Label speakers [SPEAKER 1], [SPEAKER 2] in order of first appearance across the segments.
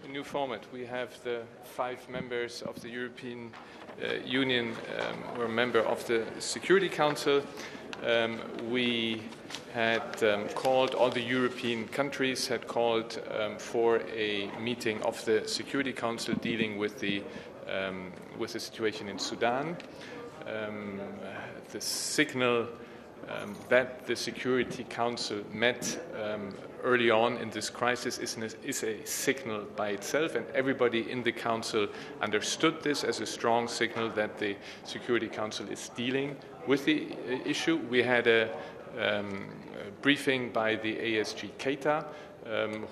[SPEAKER 1] new format. We have the 5 members of the European Union who are a member of the Security Council. We had called, all the European countries had called for a meeting of the Security Council dealing with the situation in Sudan. The signal that the Security Council met early on in this crisis is a signal by itself, and everybody in the Council understood this as a strong signal that the Security Council is dealing with the issue. We had a briefing by the ASG Keita,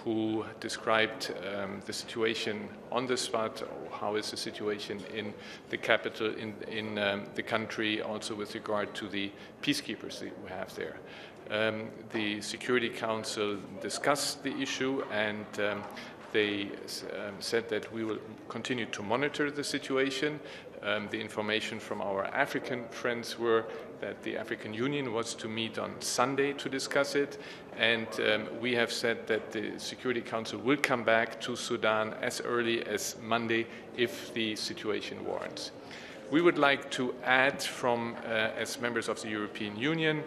[SPEAKER 1] who described the situation on the spot, how is the situation in the capital, in the country, also with regard to the peacekeepers that we have there. The Security Council discussed the issue, and they said that we will continue to monitor the situation. The information from our African friends were that the African Union was to meet on Sunday to discuss it, and we have said that the Security Council will come back to Sudan as early as Monday if the situation warrants. We would like to add from, as members of the European Union,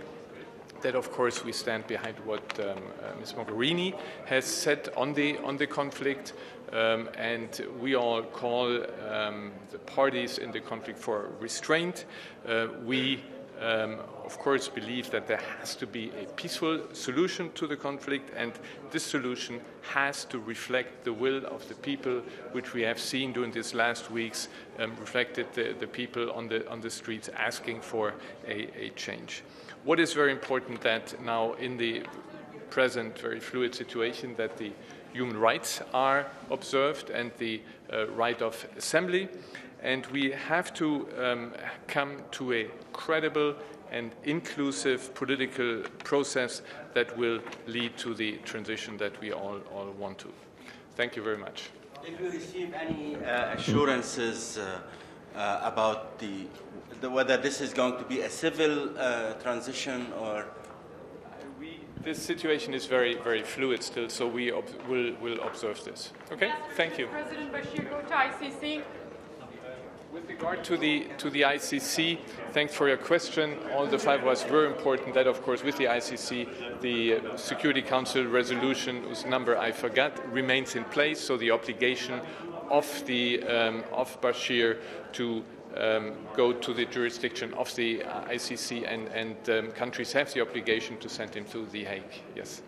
[SPEAKER 1] that of course we stand behind what Ms. Mogherini has said on the conflict, and we all call the parties in the conflict for restraint. We of course believe that there has to be a peaceful solution to the conflict, and this solution has to reflect the will of the people, which we have seen during these last weeks, reflected the people on the streets asking for a change. What is very important that now in the present very fluid situation that the human rights are observed and the right of assembly, and we have to come to a credible and inclusive political process that will lead to the transition that we all want to. Thank you very much.
[SPEAKER 2] Did we receive any assurances about whether this is going to be a civil transition or?
[SPEAKER 1] This situation is very, very fluid still, so we will observe this. Okay, thank you.
[SPEAKER 3] President Bashir go to ICC?
[SPEAKER 1] With regard to the ICC, thanks for your question. All the 5 was very important that, of course, with the ICC, the Security Council resolution, whose number I forgot, remains in place. So the obligation of Bashir to go to the jurisdiction of the ICC, and countries have the obligation to send him to The Hague. Yes.